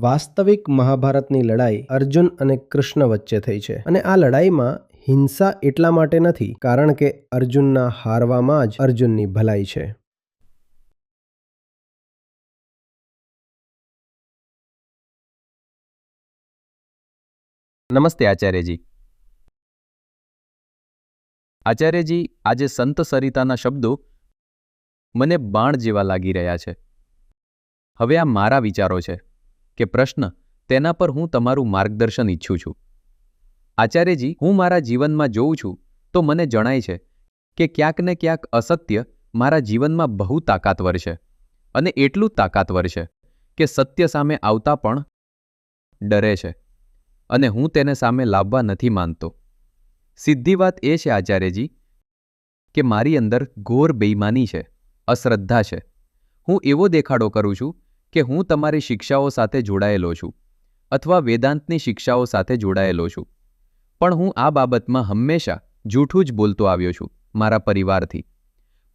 વાસ્તવિક મહાભારતની લડાઈ અર્જુન અને કૃષ્ણ વચ્ચે થઈ છે અને આ લડાઈમાં હિંસા એટલા માટે નથી કારણ કે અર્જુનના હારવામાં જ અર્જુનની ભલાઈ છે. નમસ્તે આચાર્યજી. આચાર્યજી, આજે સંત સરિતાના શબ્દો મને બાણ જેવા લાગી રહ્યા છે. હવે આ મારા વિચારો છે કે પ્રશ્ન તેના પર હું તમારું માર્ગદર્શન ઈચ્છું છું. આચાર્યજી, હું મારા જીવનમાં જોઉં છું તો મને જણાય છે કે ક્યાંક ને ક્યાંક અસત્ય મારા જીવનમાં બહુ તાકાતવર છે અને એટલું તાકાતવર છે કે સત્ય સામે આવતા પણ ડરે છે અને હું તેને સામે લાવવા નથી માંગતો. સીધી વાત એ છે આચાર્યજી કે મારી અંદર ઘોર બેઈમાની છે, અશ્રદ્ધા છે. હું એવો દેખાડો કરું છું કે હું તમારી શિક્ષાઓ સાથે જોડાયેલો છું અથવા વેદાંતની શિક્ષાઓ સાથે જોડાયેલો છું, પણ હું આ બાબતમાં હંમેશા જૂઠું જ બોલતો આવ્યો છું મારા પરિવારથી.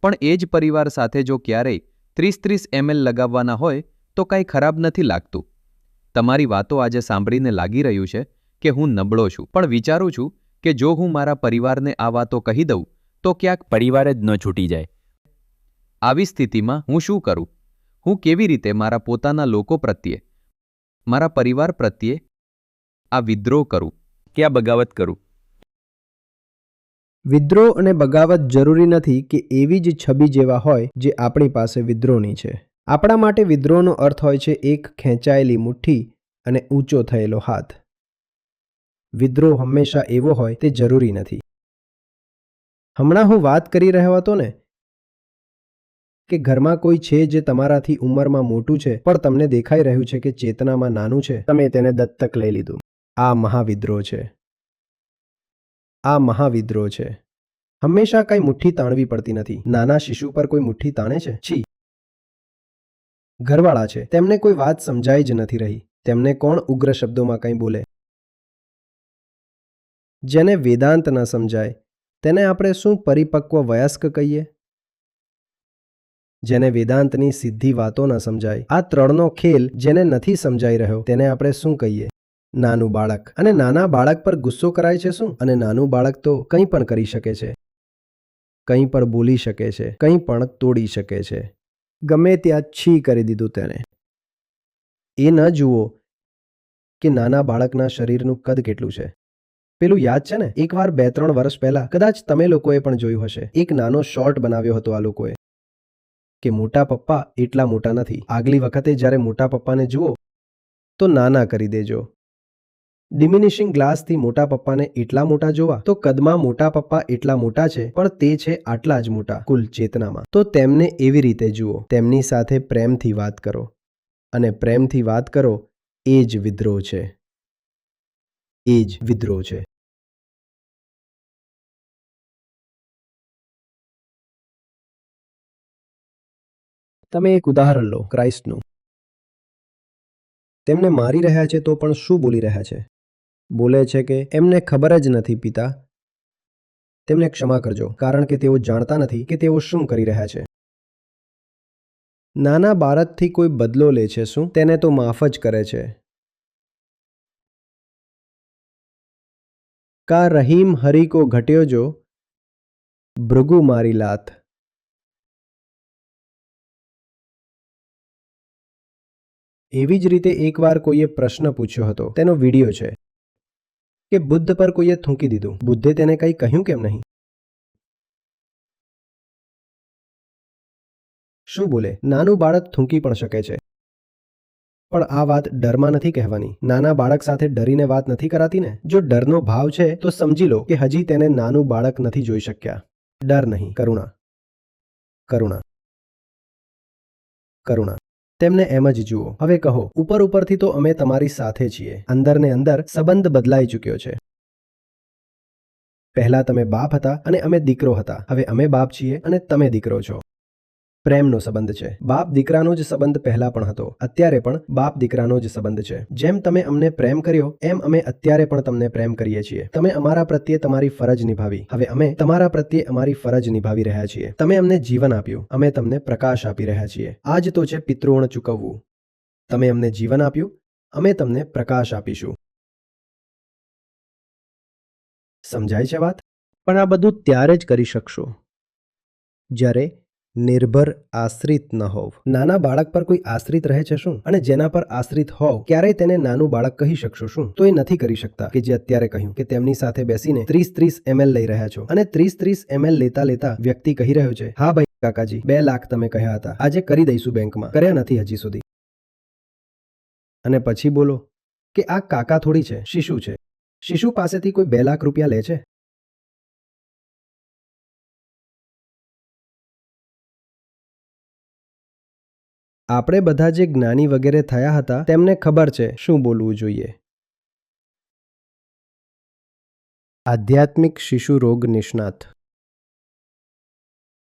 પણ એ જ પરિવાર સાથે જો ક્યારેય 30-30 ml લગાવવાના હોય તો કાંઈ ખરાબ નથી લાગતું. તમારી વાતો આજે સાંભળીને લાગી રહ્યું છે કે હું નબળો છું, પણ વિચારું છું કે જો હું મારા પરિવારને આ વાતો કહી દઉં તો ક્યાંક પરિવાર જ ન છૂટી જાય. આવી સ્થિતિમાં હું શું કરું? હું કેવી રીતે મારા પોતાના લોકો પ્રત્યે, મારા પરિવાર પ્રત્યે આ વિદ્રોહ કરું કે આ બગાવત કરું? વિદ્રોહ અને બગાવત જરૂરી નથી કે એવી જ છબી જેવા હોય જે આપણી પાસે વિદ્રોહની છે. આપણા માટે વિદ્રોહનો અર્થ હોય છે એક ખેંચાયેલી મુઠ્ઠી અને ઊંચો થયેલો હાથ. વિદ્રોહ હંમેશા એવો હોય તે જરૂરી નથી. હમણાં હું વાત કરી રહ્યો હતો ને કે ઘરમાં કોઈ છે જે તમારાથી ઉંમરમાં મોટું છે પણ તમને દેખાઈ રહ્યું છે કે ચેતનામાં નાનું છે. તમે તેને દત્તક લઈ લીધું. આ મહાવિદ્રોહ છે. આ મહાવિદ્રોહ છે. હંમેશા કંઈ મુઠ્ઠી તાણવી પડતી નથી. નાના શિશુ પર કોઈ મુઠ્ઠી તાણે છે? છી. ઘરવાળા છે, તેમને કોઈ વાત સમજાઈ જ નથી રહી. તેમને કોણ ઉગ્ર શબ્દોમાં કંઈ બોલે? જેને વેદાંત ન સમજાય તેને આપણે શું પરિપક્વ વયસ્ક કહીએ? જેને વેદાંતની સીધી વાતો ન સમજાય, આ ત્રણનો ખેલ જેને નથી સમજાઈ રહ્યો તેને આપણે શું કહીએ? નાનું બાળક. અને નાના બાળક પર ગુસ્સો કરાય છે શું? અને નાનું બાળક તો કંઈ પણ કરી શકે છે, કંઈ પણ બોલી શકે છે, કંઈ પણ તોડી શકે છે. ગમે ત્યાં છી કરી દીધું તેને. એ ન જુઓ કે નાના બાળકના શરીરનું કદ કેટલું છે. પેલું યાદ છે ને, એકવાર 2-3 વર્ષ પહેલા કદાચ તમે લોકોએ પણ જોયું હશે, એક નાનો શોર્ટ બનાવ્યો હતો આ લોકોએ કે મોટા પપ્પા એટલા મોટા નથી. આગલી વખતે જ્યારે મોટા પપ્પાને જુઓ તો નાના કરી દેજો. ડિમિનિશિંગ ગ્લાસથી મોટા પપ્પાને એટલા મોટા જોવા તો કદમાં મોટા પપ્પા એટલા મોટા છે પણ તે છે આટલા જ મોટા કુલ ચેતનામાં. તો તેમને એવી રીતે જુઓ. તેમની સાથે પ્રેમથી વાત કરો અને પ્રેમથી વાત કરો. એ જ વિદ્રોહ છે. એ જ વિદ્રોહ છે. તમે એક ઉદાહરણ લો ક્રાઇસ્ટનું. તેમને મારી રહ્યા છે તો પણ શું બોલી રહ્યા છે? બોલે છે કે એમને ખબર જ નથી પિતા, તેમને ક્ષમા કરજો કારણ કે તેઓ જાણતા નથી કે તેઓ શું કરી રહ્યા છે. નાના બાળકથી કોઈ બદલો લે છે શું? તેને તો માફ જ કરે છે. કા રહીમ હરી કો ઘટ્યો જો ભૃગુ મારી લાત. એવી જ રીતે એકવાર કોઈએ પ્રશ્ન પૂછ્યો હતો, તેનો વિડીયો છે કે બુદ્ધ પર કોઈએ થૂંકી દીધું. બુદ્ધે તેને કંઈ કહ્યું કેમ નહીં? શું બોલે? નાનું બાળક થૂંકી પણ શકે છે, પણ આ વાત ડરમાં નથી કહેવાની. નાના બાળક સાથે ડરીને વાત નથી કરાતી ને. જો ડરનો ભાવ છે તો સમજી લો કે હજી તેને નાનું બાળક નથી જોઈ શક્યા. ડર નહીં, કરુણા. કરુણા. કરુણા. તેમને એમ જ જુઓ. હવે કહો, ઉપરથી તો અમે તમારી સાથે છીએ, અંદર ને અંદર સંબંધ બદલાઈ ચૂક્યો છે. પહેલા તમે બાપ હતા અને અમે દીકરો હતા. હવે અમે બાપ છીએ અને તમે દીકરો છો. પ્રેમનો સંબંધ છે. બાપ દીકરાનો જ સંબંધ પહેલા પણ હતો, અત્યારે પણ બાપ દીકરાનો જ સંબંધ છે. જેમ તમે અમને પ્રેમ કર્યો એમ અમે અત્યારે પણ તમને પ્રેમ કરીએ છીએ. તમે અમારા પ્રત્યે તમારી ફરજ નિભાવી, હવે અમે તમારા પ્રત્યે અમારી ફરજ નિભાવી રહ્યા છીએ. તમે અમને જીવન આપ્યું, અમે તમને પ્રકાશ આપી રહ્યા છીએ. આ જ તો છે પિતૃણ ચૂકવવું. તમે અમને જીવન આપ્યું, અમે તમને પ્રકાશ આપીશું. સમજાય છે વાત? પણ આ બધું ત્યારે જ કરી શકશો જ્યારે નિર્ભર આશ્રિત ન હોવ. નાના બાળક પર કોઈ આશ્રિત રહે છે શું? અને જેના પર આશ્રિત હોવ ક્યારેય તેને નાનું બાળક કહી શકશો શું? તો એ નથી કરી શકતા કે જે અત્યારે કહ્યું કે તેમની સાથે બેસીને 30 ml લઈ રહ્યા છો અને 30 ml લેતા લેતા વ્યક્તિ કહી રહ્યો છે, હા ભાઈ કાકાજી 2 લાખ તમે કહ્યા હતા, આજે કરી દઈશું બેંકમાં, કર્યા નથી હજી સુધી. અને પછી બોલો કે આ કાકા થોડી છે, શિશુ છે. શિશુ પાસેથી કોઈ 2 લાખ રૂપિયા લે છે? આપણે બધા જે જ્ઞાની વગેરે થયા હતા તેમને ખબર છે શું બોલવું જોઈએ. આધ્યાત્મિક શિશુ રોગ નિષ્ણાત.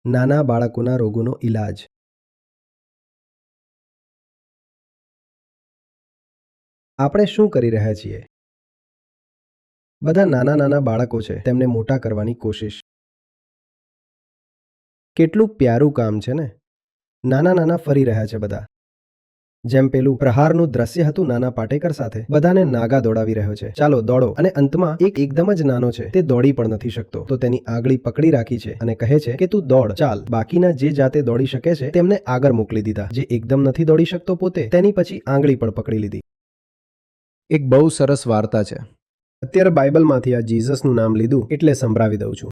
નાના બાળકોના રોગોનો ઈલાજ. આપણે શું કરી રહ્યા છીએ? બધા નાના નાના બાળકો છે, તેમને મોટા કરવાની કોશિશ. કેટલું પ્યારું કામ છે ને. નાના નાના ફરી રહ્યા છે બધા. જેમ પેલું પ્રહારનું દ્રશ્ય હતું નાના પાટેકર સાથે, બધાને નાગા દોડાવી રહ્યો છે, ચાલો દોડો. અને અંતમાં એક એકદમ જ નાનો છે, તે દોડી પણ નથી શકતો, તો તેની આંગળી પકડી રાખી છે અને કહે છે કે તું દોડ, ચાલ. બાકીના જે જાતે દોડી શકે છે તેમને આગળ મોકલી દીધા. જે એકદમ નથી દોડી શકતો પોતે, તેની પછી આંગળી પણ પકડી લીધી. એક બહુ સરસ વાર્તા છે. અત્યારે બાઇબલમાંથી આ જીસસનું નામ લીધું એટલે સંભળાવી દઉં છું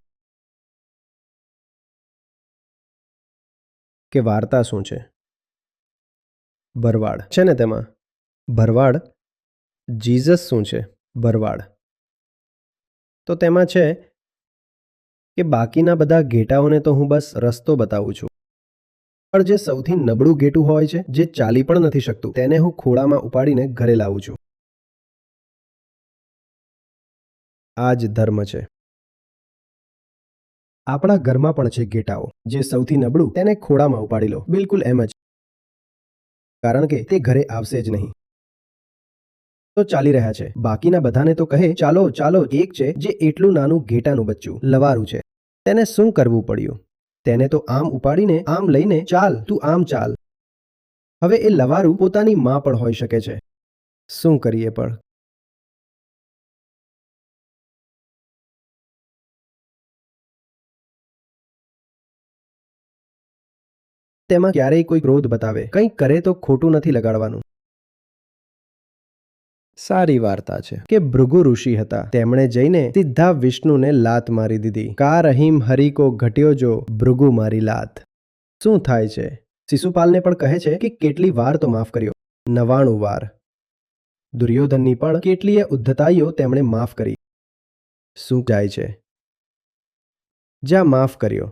કે વાર્તા શું છે. ભરવાડ છે ને તેમાં. ભરવાડ. જીસસ શું છે? ભરવાડ. તો તેમાં છે કે બાકીના બધા ઘેટાઓને તો હું બસ રસ્તો બતાવું છું, પણ જે સૌથી નબળું ઘેટું હોય છે, જે ચાલી પણ નથી શકતું, તેને હું ખોળામાં ઉપાડીને ઘરે લાવું છું. આ જ ધર્મ છે. આપણા ઘરમાં પણ છે ઘેટાઓ. જે સૌથી નબળું તેને ખોળામાં ઉપાડી લો, બિલકુલ એમ જ, કારણ કે તે ઘરે આવશે જ નહીં. તો ચાલી રહ્યા છે. બાકીના બધાને તો કહે ચાલો ચાલો. એક છે જે એટલું નાનું ઘેટાનું બચ્ચું, લવારું છે. તેને શું કરવું પડ્યું? તેને તો આમ ઉપાડીને આમ લઈને ચાલ, તું આમ ચાલ. હવે એ લવારું પોતાની માં પણ હોઈ શકે છે. શું કરીએ પણ? તેમાં ક્યારેય કોઈ ક્રોધ બતાવે, કંઈક કરે તો ખોટું નથી લગાડવાનું. સારી વાર્તા છે કે ભૃગુ ઋષિ હતા, તેમણે જઈને સીધા વિષ્ણુને લાત મારી દીધી. કા રહીમ હરિ કો ઘટ્યો જો ભૃગુ મારી લાત. શું થાય છે? શિશુપાલને પણ કહે છે કે કેટલી વાર તો માફ કર્યો? 99 વાર. દુર્યોધનની પણ કેટલીય ઉદ્ધતાઈઓ તેમણે માફ કરી. શું જાય છે? જ્યાં માફ કર્યો.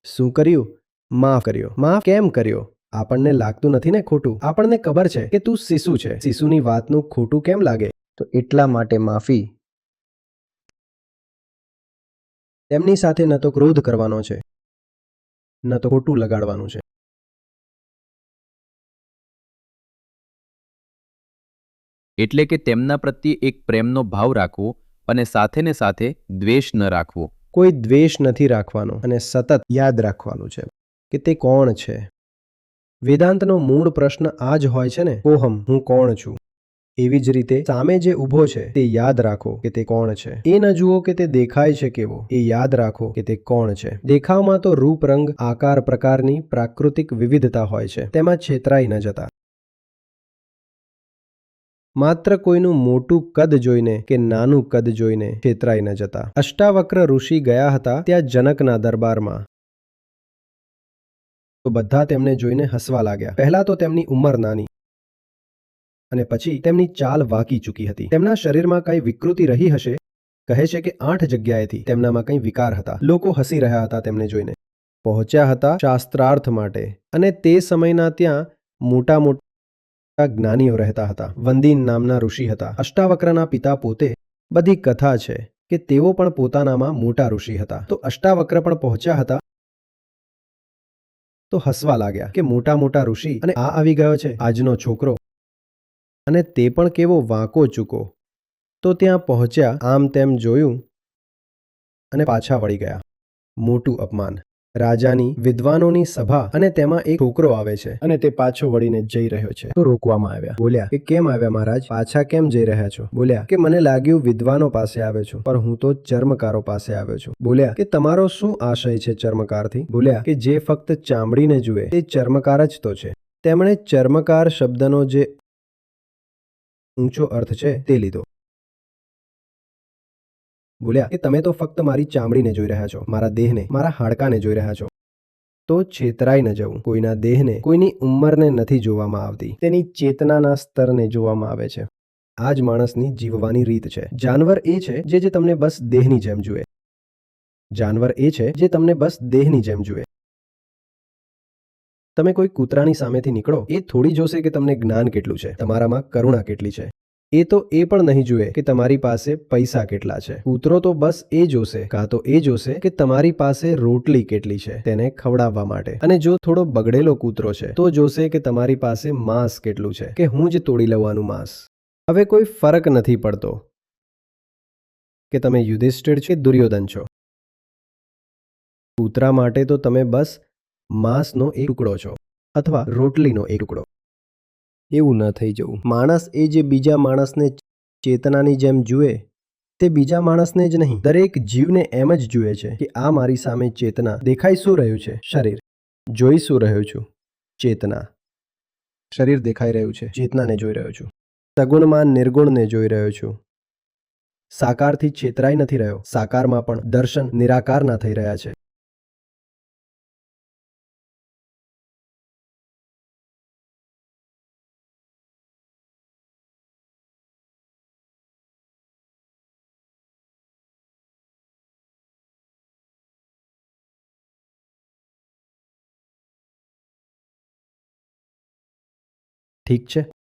શું કર્યું? માફ કર્યો. માફ કેમ કર્યો? આપણને લાગતું નથી ને ખોટું? આપણને ખબર છે કે તું શિશુ છે. શિશુની વાતનું ખોટું કેમ લાગે? તો એટલા માટે માફી. તેમની સાથે ન તો ક્રોધ કરવાનો છે, ન તો ખોટું લગાડવાનું છે. એટલે કે તેમના પ્રત્યે એક પ્રેમનો ભાવ રાખવો અને સાથે ને સાથે દ્વેષ ન રાખવો. કોઈ દ્વેષ નથી રાખવાનો અને સતત યાદ રાખવાનું છે કે તે કોણ છે. વેદાંતનો મૂળ પ્રશ્ન આ જ હોય છે ને, કોહમ, હું કોણ છું. એવી જ રીતે સામે જે ઊભો છે તે યાદ રાખો કે તે કોણ છે. એ ન જુઓ કે તે દેખાય છે કેવો, એ યાદ રાખો કે તે કોણ છે. દેખાવમાં તો રૂપ, રંગ, આકાર, પ્રકારની પ્રાકૃતિક વિવિધતા હોય છે, તેમાં છેતરાઈ ન જતા. માત્ર કોઈનું મોટું કદ જોઈને કે નાનું કદ જોઈને છેતરાઈ ન જતા. અષ્ટાવક્ર ઋષિ ગયા હતા ત્યાં જનકના દરબારમાં. તો બધા તેમને જોઈને હસવા લાગ્યા. પહેલા તો તેમની ઉંમર નાની અને પછી તેમની ચાલ વાંકી ચૂકી હતી. તેમના શરીરમાં કંઈ વિકૃતિ રહી હશે. કહે છે કે 8 જગ્યાએથી તેમનામાં કંઈ વિકાર હતા. લોકો હસી રહ્યા હતા તેમને જોઈને. પહોંચ્યા હતા શાસ્ત્રાર્થ માટે અને તે સમયના ત્યાં મોટા મોટા જ્ઞાનીઓ રહેતા હતા. વંદીન નામના ઋષિ હતા. અષ્ટાવક્રના પિતા પોતે. બધી કથા છે કે તેઓ પણ પોતાનામાં મોટા ઋષિ હતા. તો અષ્ટાવક્ર પણ પહોંચ્યા હતા તો હસવા લાગ્યા કે મોટા મોટા ઋષિ અને આ આવી ગયો છે આજનો છોકરો, અને તે પણ કેવો વાંકો ચૂકો. તો ત્યાં પહોંચ્યા, આમ તેમ જોયું અને પાછા વળી ગયા. મોટું અપમાન. રાજાની વિદ્વાનોની સભા અને તેમાં એક છોકરો આવે છે અને તે પાછો વળીને જઈ રહ્યો છે તો રોકવામાં આવ્યા. બોલ્યા કે કેમ આવ્યા મહારાજ, પાછા કેમ જઈ રહ્યા છો? બોલ્યા કે મને લાગ્યું વિદ્વાનો પાસે આવ્યો છું, પણ હું તો ચર્મકારો પાસે આવ્યો છું. બોલ્યા કે તમારો શું આશય છે ચર્મકારથી? બોલ્યા કે જે ફક્ત ચામડીને જુએ તે ચર્મકાર જ તો છે. તેમણે ચર્મકાર શબ્દનો જે ઊંચો અર્થ છે તે લીધો. બોલ્યા કે તમે તો ફક્ત મારી ચામડીને જોઈ રહ્યા છો, મારા દેહને, મારા હાડકાને જોઈ રહ્યા છો. તો છેતરાઈ ન જવું. કોઈના દેહને, કોઈની ઉંમરને નથી જોવામાં આવતી, તેની ચેતનાના સ્તરને જોવામાં આવે છે. આ જ માણસની જીવવાની રીત છે. જાનવર એ છે જે તમને બસ દેહની જેમ જુએ. જાનવર એ છે જે તમને બસ દેહની જેમ જુએ. તમે કોઈ કૂતરાની સામેથી નીકળો, એ થોડી જોશે કે તમને જ્ઞાન કેટલું છે, તમારામાં કરુણા કેટલી છે. એ તો એ પણ નહીં જુએ કે તમારી પાસે પૈસા કેટલા છે. કૂતરો તો બસ એ જોશે, કાં તો એ જોશે કે તમારી પાસે રોટલી કેટલી છે તેને ખવડાવવા માટે. અને જો થોડો બગડેલો કૂતરો છે તો જોશે કે તમારી પાસે માંસ કેટલું છે, કે હું જ તોડી લેવાનું માંસ. હવે કોઈ ફરક નથી પડતો કે તમે યુધિષ્ઠિર કે દુર્યોધન છો. કૂતરા માટે તો તમે બસ માંસનો એક ટુકડો છો અથવા રોટલીનો એક ટુકડો. એવું ન થઈ જવું. માણસ એ જે બીજા માણસને ચેતનાની જેમ જુએ તે બીજા માણસને જ નહીં, દરેક જીવને એમ જ જુએ છે કે આ મારી સામે ચેતના. દેખાઈ શું રહ્યું છે? શરીર. જોઈ શું રહ્યો છું? ચેતના. શરીર દેખાઈ રહ્યું છે, ચેતનાને જોઈ રહ્યો છું. સગુણમાં નિર્ગુણને જોઈ રહ્યો છું. સાકારથી છેતરાઈ નથી રહ્યો. સાકારમાં પણ દર્શન નિરાકારના થઈ રહ્યા છે. ઠીક છે.